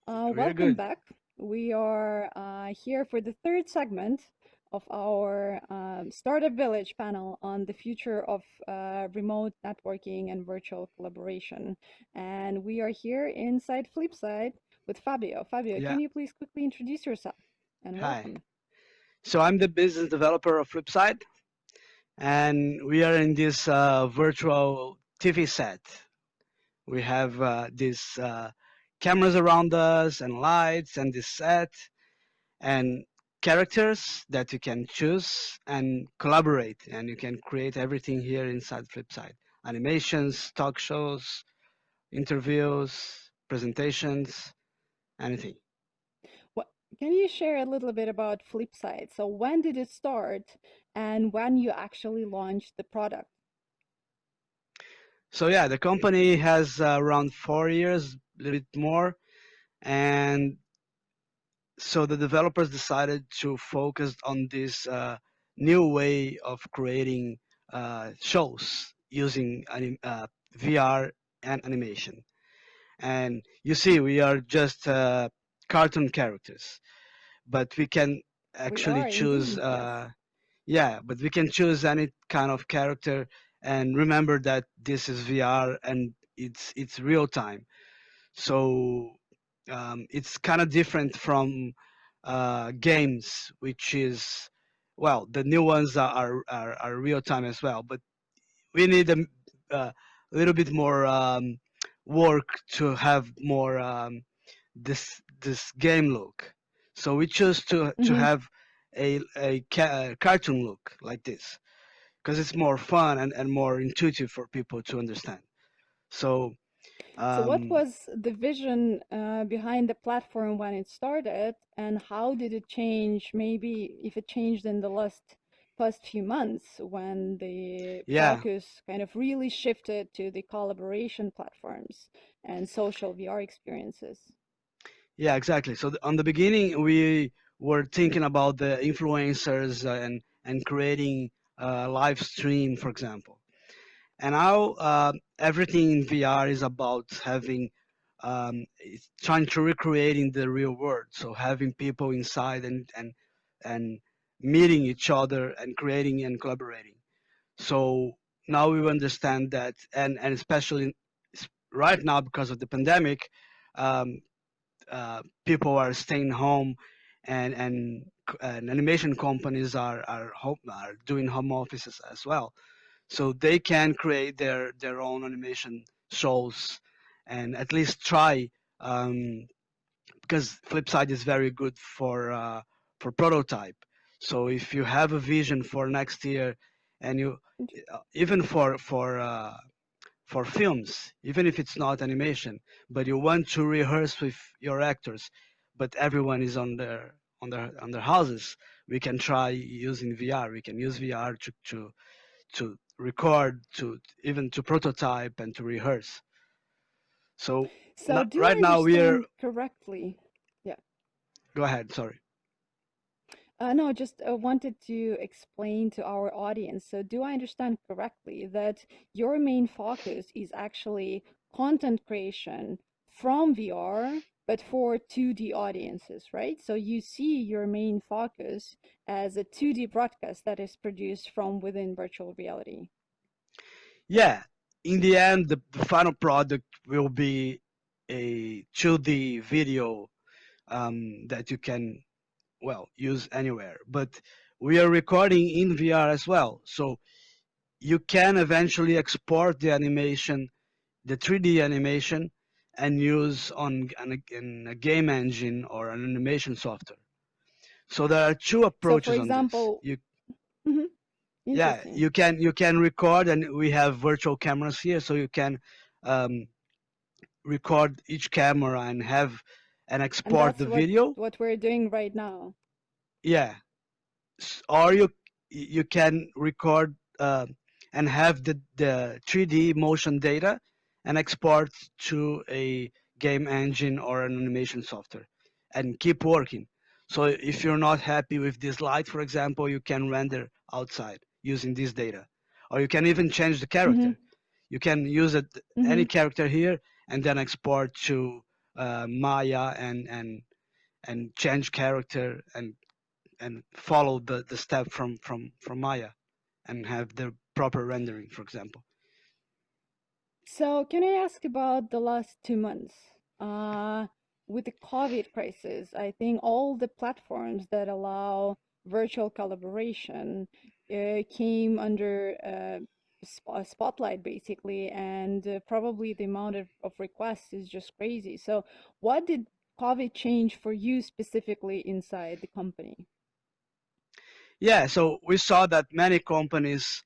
Very Welcome good. back. We are here for the third segment of our Startup Village panel on the future of remote networking and virtual collaboration. And we are here inside Flipside with Fabio. Fabio, Yeah. can you please quickly introduce yourself? And Hi. welcome. So I'm the business developer of Flipside, and we are in this virtual TV set. We have these cameras around us, and lights, and this set, and characters that you can choose and collaborate, and you can create everything here inside Flipside. Animations, talk shows, interviews, presentations, anything. What, can you share a little bit about Flipside? So when did it start and when you actually launched the product? So yeah, the company has around 4 years, a little bit more, and so the developers decided to focus on this new way of creating shows using VR and animation. And you see, we are just cartoon characters, but we can We actually are choose. indeed, yes. Yeah, but we can choose any kind of character, and remember that this is VR and it's real time. So it's kind of different from games, which is, well, the new ones are real time as well, but we need a little bit more work to have more this game look. So we choose to Hmm. have a cartoon look like this because it's more fun and more intuitive for people to understand. So So what um, was the vision behind the platform when it started, and how did it change? Maybe if it changed in the past few months when the yeah, focus kind of really shifted to the collaboration platforms and social VR experiences. yeah, exactly. So on the beginning, we were thinking about the influencers and creating a live stream, for example. And now everything in VR is about having it's trying to recreating the real world. So having people inside and meeting each other and creating and collaborating. So now we understand that, and especially right now because of the pandemic, um, people are staying home, and animation companies are doing home offices as well, so they can create their own animation shows and at least try, um, because Flipside is very good for prototype. So if you have a vision for next year, and you even for films, even if it's not animation, but you want to rehearse with your actors, but everyone is on their houses, we can try using VR. We can use VR to record, to even to prototype and to rehearse. So So do I right now we're understand correctly? Yeah. go ahead. Sorry. No, just wanted to explain to our audience. So, do I understand correctly that your main focus is actually content creation from VR, but for 2D audiences, right? So, you see your main focus as a 2D broadcast that is produced from within virtual reality. Yeah, in the end, the final product will be a 2D video that you can, well, use anywhere. But we are recording in VR as well, so you can eventually export the animation, the 3D animation, and use in a game engine or an animation software. So there are two So, for approaches on this. example, You mhm, Yeah, interesting. you can record, and we have virtual cameras here, so you can um, record each camera and And export that's the video. what we're doing right now. Yeah, or you can record and have the 3D motion data and export to a game engine or an animation software and keep working. So if you're not happy with this light, for example, you can render outside using this data, or you can even change the Hmm. character. You can use any Hmm. character here and then export Maya and change character and follow the step from Maya and have the proper rendering, for example. So, can I ask about the last 2 months? Uh, with the COVID crisis, I think all the platforms that allow virtual collaboration came under spotlight, basically, and probably the amount of requests is just crazy. So, what did COVID change for you specifically inside the company? Yeah, so we saw that many companies,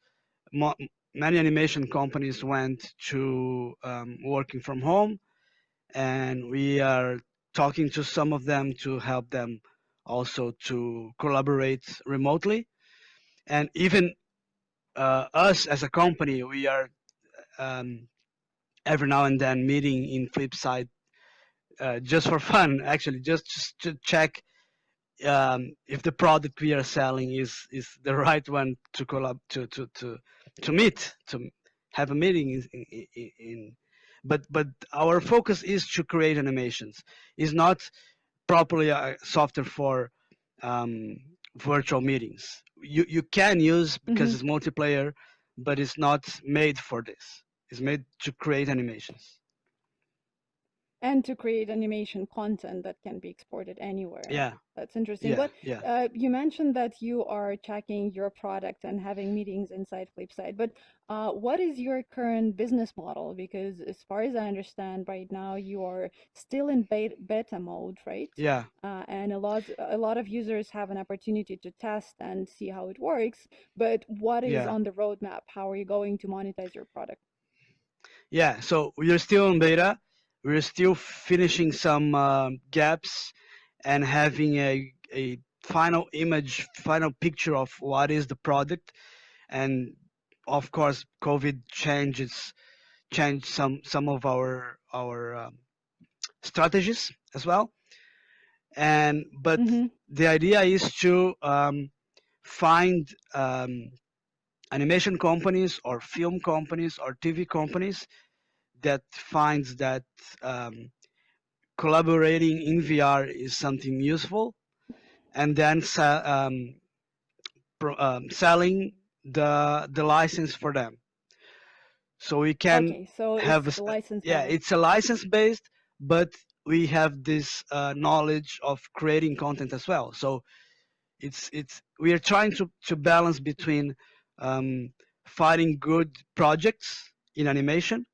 mo- many animation companies went to working from home, and we are talking to some of them to help them also to collaborate remotely. And even us as a company, we are um, every now and then meeting in Flipside just for fun, actually, just to check if the product we are selling is the right one to collab to meet to have a meeting in but our focus is to create animations. Is not properly a software for um, virtual meetings. You can use because Hmm. it's multiplayer, but it's not made for this. It's made to create animations. And to create animation content that can be exported anywhere. Yeah, That's interesting. yeah, But yeah, you mentioned that you are checking your product and having meetings inside Flipside. But what is your current business model? Because as far as I understand, right now you are still in beta mode, right? yeah, And a lot of users have an opportunity to test and see how it works. But what is yeah. on the roadmap? How are you going to monetize your product? Yeah, so we are still in beta. We're still finishing some gaps and having a final image, final picture of what is the product. And of course, COVID changed some of our strategies as well. And but Mm-hmm. the idea is to find animation companies or film companies or TV companies that finds that um, collaborating in VR is something useful, and then selling the license for them. So we can Okay, so have it's the license yeah, model. it's a license based, but we have this knowledge of creating content as well. So it's we are trying to balance between um, finding good projects in animation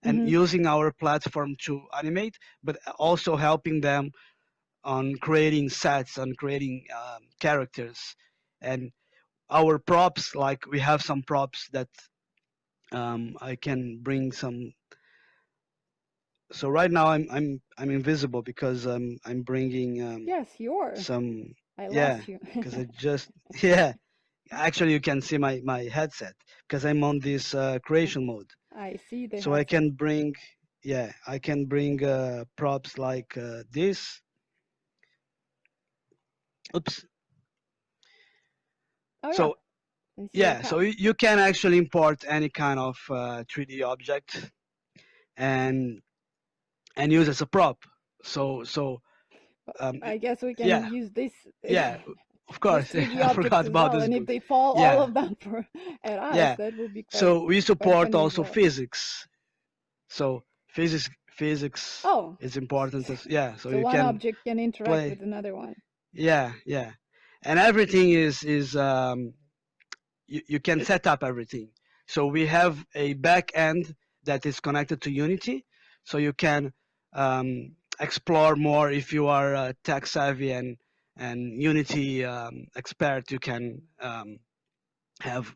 and Mm-hmm. using our platform to animate, but also helping them on creating sets, on creating characters, and our props. Like we have some props that I can bring some. So right now I'm invisible because I'm bringing Yes, you're. some. I Yeah, lost you. because I just yeah. Actually, you can see my headset because I'm on this creation mode. I see the So I headset. can bring yeah I can bring props like this. Oops. Oh yeah, So I see your yeah, so cat. you can actually import any kind of 3D object and use as a prop. So I guess we can yeah, use this yeah, of this course. 3D I objects forgot as about well. this And if book. they fall all Yeah, of them at us, yeah. that would be quite So we quite support funny as also well. physics. So physics Oh, is important as yeah. So so you one can object can interact play. with another one. Yeah, yeah, and everything is you can set up everything. So we have a back end that is connected to Unity, so you can explore more if you are tech savvy and Unity expert. You can have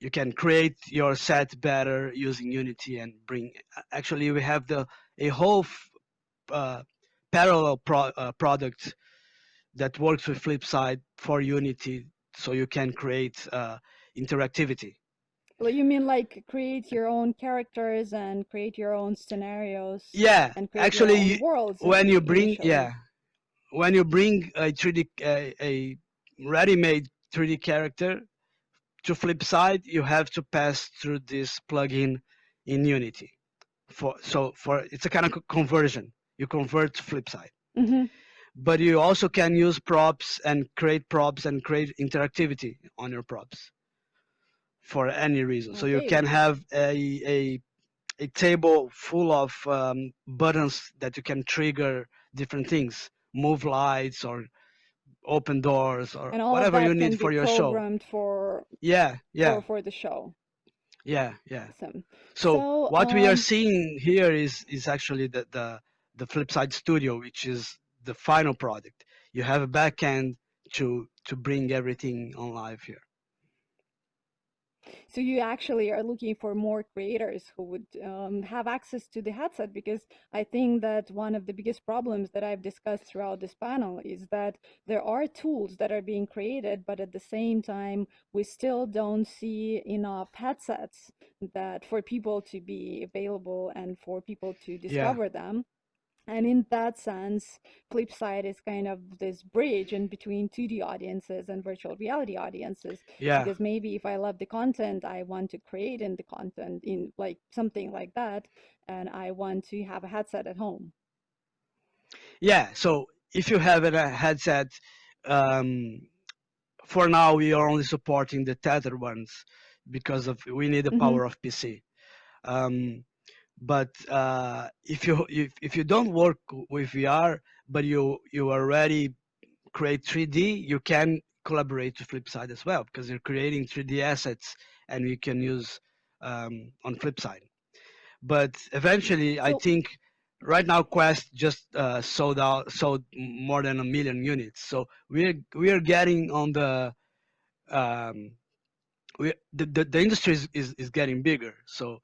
you can create your set better using Unity and bring. Actually, we have a whole uh, parallel product that works with Flipside for Unity, so you can create interactivity. Well, you mean like create your own characters and create your own scenarios Yeah, and create your own actually, worlds when you bring initially. when you bring a 3D a ready-made 3D character to Flipside, you have to pass through this plugin in Unity. For it's a kind of conversion. You convert to Flipside, Mm-hmm. but you also can use props and create interactivity on your props for any reason. So you Okay. can have a table full of buttons that you can trigger different things, move lights or open doors or And all of whatever you that need can be for your show. programmed for Yeah, yeah, for the show. yeah. Awesome. So So, what we are seeing here is actually the Flipside Studio, which is the final product. You have a backend to bring everything on live here. so you actually are looking for more creators who would have access to the headset, because I think that one of the biggest problems that I've discussed throughout this panel is that there are tools that are being created, but at the same time, we still don't see enough headsets that for people to be available and for people to Yeah, discover them. And in that sense, Flipside is kind of this bridge in between 2D audiences and virtual reality audiences. yeah, Because maybe if I love the content I want to create in the content, in like something like that, and I want to have a headset at home. yeah. So if you have a headset, um, for now we are only supporting the tethered ones because of we need the Mm-hmm. power of PC. Um, but if you don't work with VR, but you already create 3D, you can collaborate with Flipside as well because you're creating 3D assets and you can use on Flipside. But eventually, I So, think right now Quest just sold more than 1 million units. So we're getting on um, the industry is getting bigger. So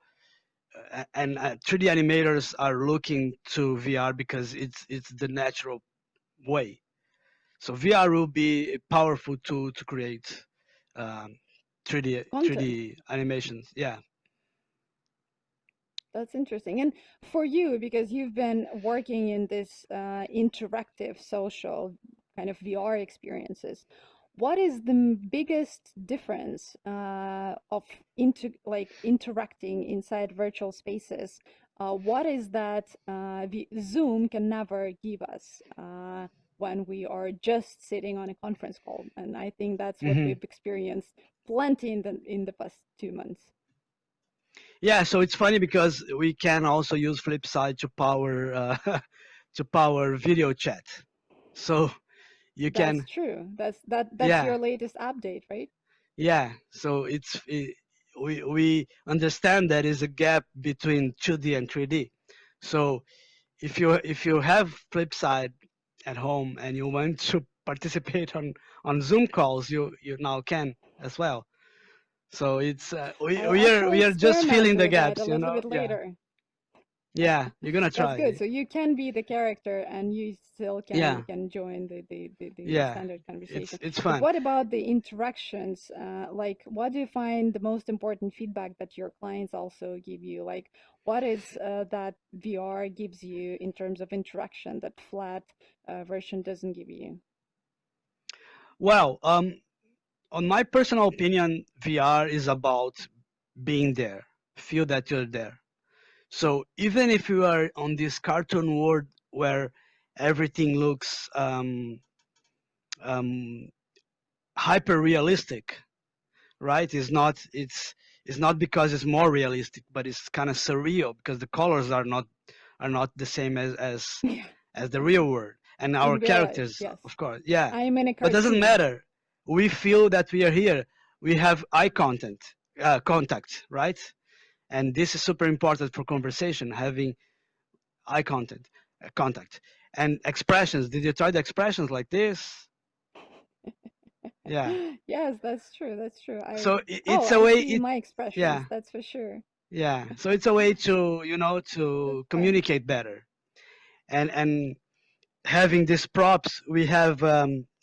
and 3D animators are looking to VR because it's the natural way. So VR will be a powerful tool to create um, 3D content. 3D animations. Yeah. That's interesting. And for you, because you've been working in this interactive social kind of VR experiences, what is the biggest difference of interacting inside virtual spaces? What is that Zoom can never give us when we are just sitting on a conference call? And I think that's what Hmm. we've experienced plenty in the past 2 months. Yeah. So it's funny because we can also use Flipside to power to power video chat. So you That's can, true. That's yeah, your latest update, right? yeah. So we understand there is a gap between 2D and 3D. So if you have Flipside at home and you want to participate on Zoom calls, you now can as well. So it's we I'll we are actually we are just experiment filling the with that a gaps, you little know. bit Yeah, later. yeah. You're gonna That's try good. it. So you can be the character and you still Yeah, can join the yeah. standard conversation. It's But fun. what about the interactions? Like, what do you find the most important feedback that your clients also give you? Like, what is that VR gives you in terms of interaction that flat version doesn't give you? Well, on my personal opinion, VR is about being there. Feel that you're there. So even if you are on this cartoon world where everything looks um, hyper realistic, right? It's not because it's more realistic, but it's kind of surreal because the colors are not the same Yeah, as the real world and our in real life, characters, yes. of course. Yeah, I am in a but doesn't cartoon. matter. We feel that we are here. We have contact, right? And this is super important for conversation, having eye contact, and expressions. Did you try the expressions like this? Yeah. Yes, that's true. That's true. So Oh, it's a I way. see my expressions. Yeah, That's for sure. yeah. So it's a way to That's to fun. communicate better, and having these props, we have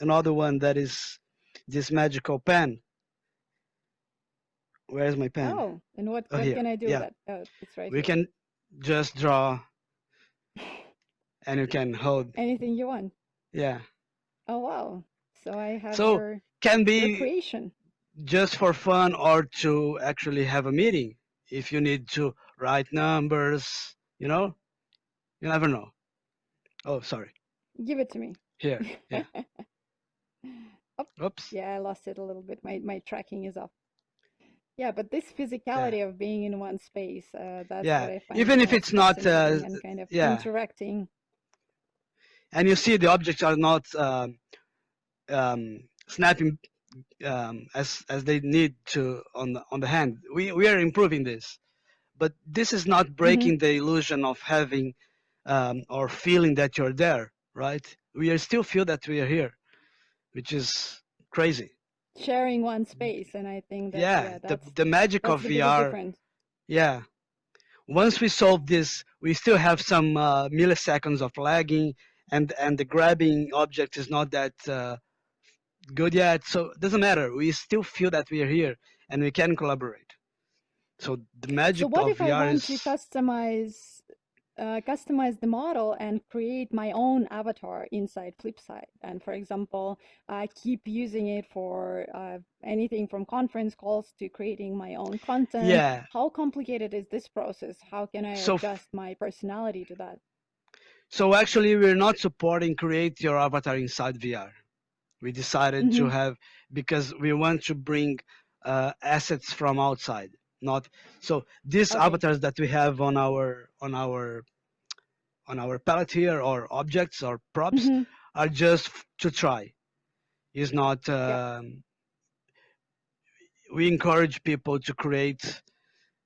another one that is this magical pen. Where's my pen? Oh, and what Oh, what here. can I do with Yeah, that? Oh, it's right we here. can just draw and you can hold. Anything you want. Yeah. Oh, wow. So I have So can your be creation. just for fun or to actually have a meeting if you need to right numbers. You know, you never know. Oh, sorry. Give it to me. Here, yeah. Oh, Oops. yeah, I lost it a little bit. My tracking is off. Yeah, but this Yeah, physicality of being in one space, that's what yeah. I find the Even if most it's not, fascinating and kind of yeah. interacting. And you see the objects are not snapping as they need to on the hand. We are improving this, but this is not Hmm. breaking the illusion of having or feeling that you're there, right? We are still feel that we are here, which is crazy. Sharing one space, and I think that Yeah, yeah, the magic that's of the biggest VR. difference. Yeah, once we solve this, we still have some milliseconds of lagging, and the grabbing object is not that good yet. So it doesn't matter. We still feel that we are here and we can collaborate. So the So magic what of if I VR want to is, customize the model and create my own avatar inside Flipside? And for example, keep using it for anything from conference calls to creating my own content. yeah. How complicated is this process? How can I So adjust my personality to that? so actually, we're not supporting create your avatar inside VR. We decided to Hmm. have because we want to bring assets from outside. Not so these Okay. avatars that we have on our palette here or objects or props Hmm. are just to try. Is not. Yep. We encourage people to create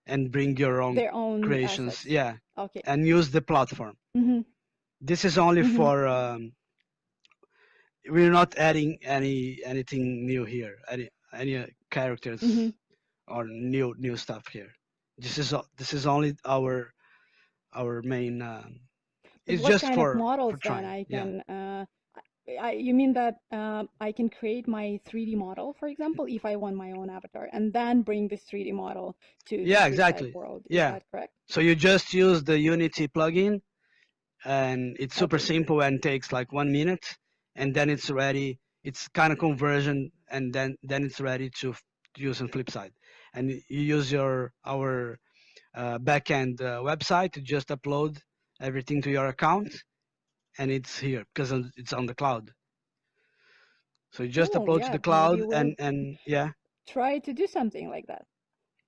and bring your own Their own creations. assets. Yeah, Okay. and use the platform. Hmm. This is only Hmm. for. We're not adding anything new here. Any Hmm. characters or new stuff here. This is only our main. But It's what just kind of for models then trying. I Yeah. can you mean that I can create my 3D model, for example, if I want my own avatar, and then bring this 3D model to Yeah, Flipside exactly. world. Is Yeah. that correct? So you just use the Unity plugin, and it's super Okay. simple and takes like 1 minute, and then it's ready. It's kind of conversion, and then it's ready to use on Flipside. And you use our backend website to just upload everything to your account, and it's here because it's on the cloud. So you just Cool. upload to Yeah, the maybe cloud, we'll and yeah, try to do something like that.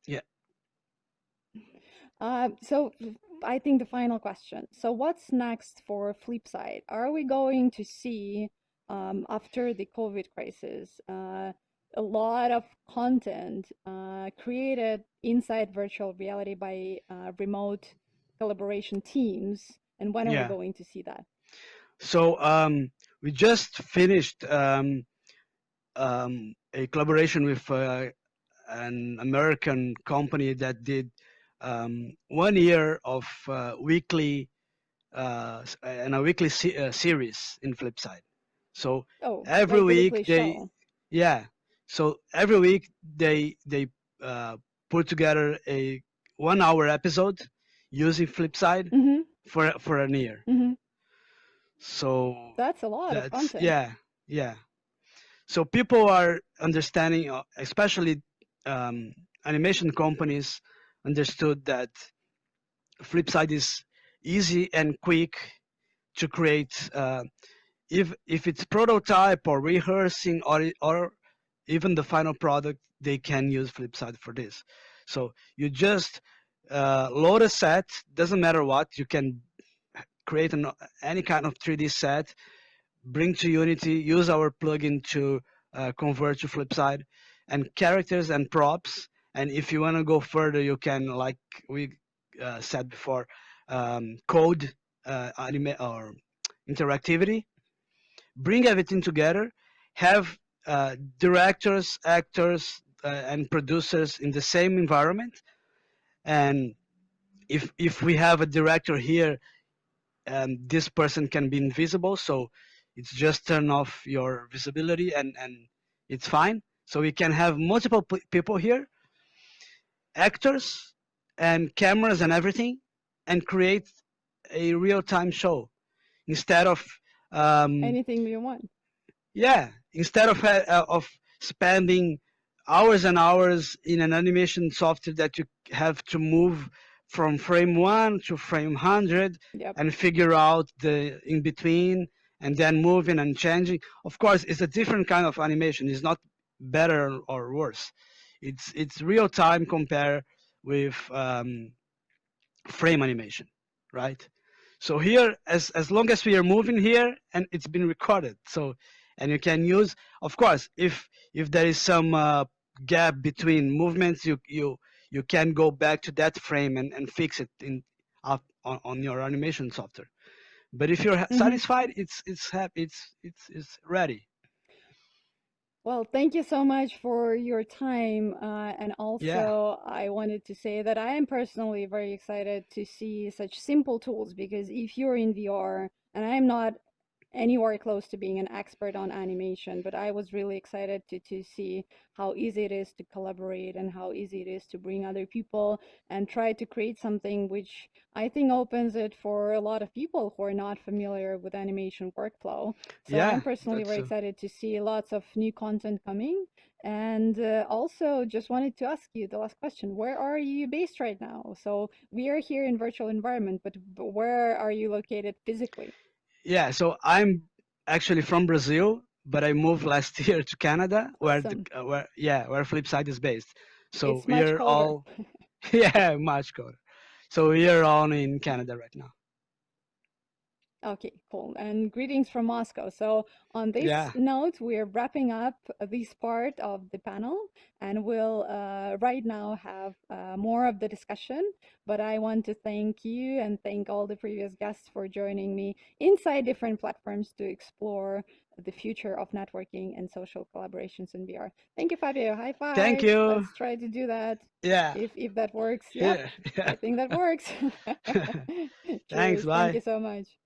yeah, So I think the final question. So what's next for Flipside? Are we going to see, after the COVID crisis, a lot of content created inside virtual reality by remote collaboration teams? And when are we yeah. going to see that? So we just finished a collaboration with an American company that did 1 year of weekly and a weekly series in Flipside. So Oh, every like the week weekly they, show. yeah. So every week they uh, put together a 1 hour episode using Flipside Mm-hmm. for a year. Mm-hmm. So That's a lot of that's content. yeah. So people are understanding, especially animation companies, understood that Flipside is easy and quick to create. If it's prototype or rehearsing or even the final product, they can use Flipside for this. So you just load a set. Doesn't matter what, you can create any kind of 3D set, bring to Unity, use our plugin to convert to Flipside, and characters and props. And if you want to go further, you can, like we said before, code anime or interactivity. Bring everything together, have directors, actors, and producers in the same environment. And if we have a director here, this person can be invisible, so it's just turn off your visibility and it's fine. So we can have multiple people here, actors and cameras and everything, and create a real-time show instead of um, Anything you want. yeah, instead of spending hours and hours in an animation software that you have to move from frame 1 to frame 100 Yep. and figure out the in between and then moving and changing. Of course, it's a different kind of animation. It's not better or worse. It's real time compared with frame animation, right? So here, as long as we are moving here, and it's been recorded, so and you can use, of course, if there is some gap between movements, you can go back to that frame and fix it in up on your animation software. But if you're Mm-hmm. satisfied, it's happy, it's ready. Well, thank you so much for your time. And Yeah, also, I wanted to say that I am personally very excited to see such simple tools because if you're in VR, and I'm not anywhere close to being an expert on animation, but I was really excited to see how easy it is to collaborate and how easy it is to bring other people and try to create something which I think opens it for a lot of people who are not familiar with animation workflow. So I'm yeah, personally that's very excited to see lots of new content coming. And also, just wanted to ask you the last question: where are you based right now? So we are here in virtual environment, but where are you located physically? yeah. So I'm actually from Brazil, but I moved last year to Canada, Awesome. where Flipside is based. So It's we much are colder. all yeah, much colder. So we are all in Canada right now. Okay, cool. And greetings from Moscow. So, on this Yeah. note, we're wrapping up this part of the panel, and we'll right now have more of the discussion. But I want to thank you and thank all the previous guests for joining me inside different platforms to explore the future of networking and social collaborations in VR. Thank you, Fabio. High Thank five. you. Let's try to do that. Yeah. If that works. Yep, Here. Yeah. I think that works. Thanks. Cheers. Thank Bye. you so much.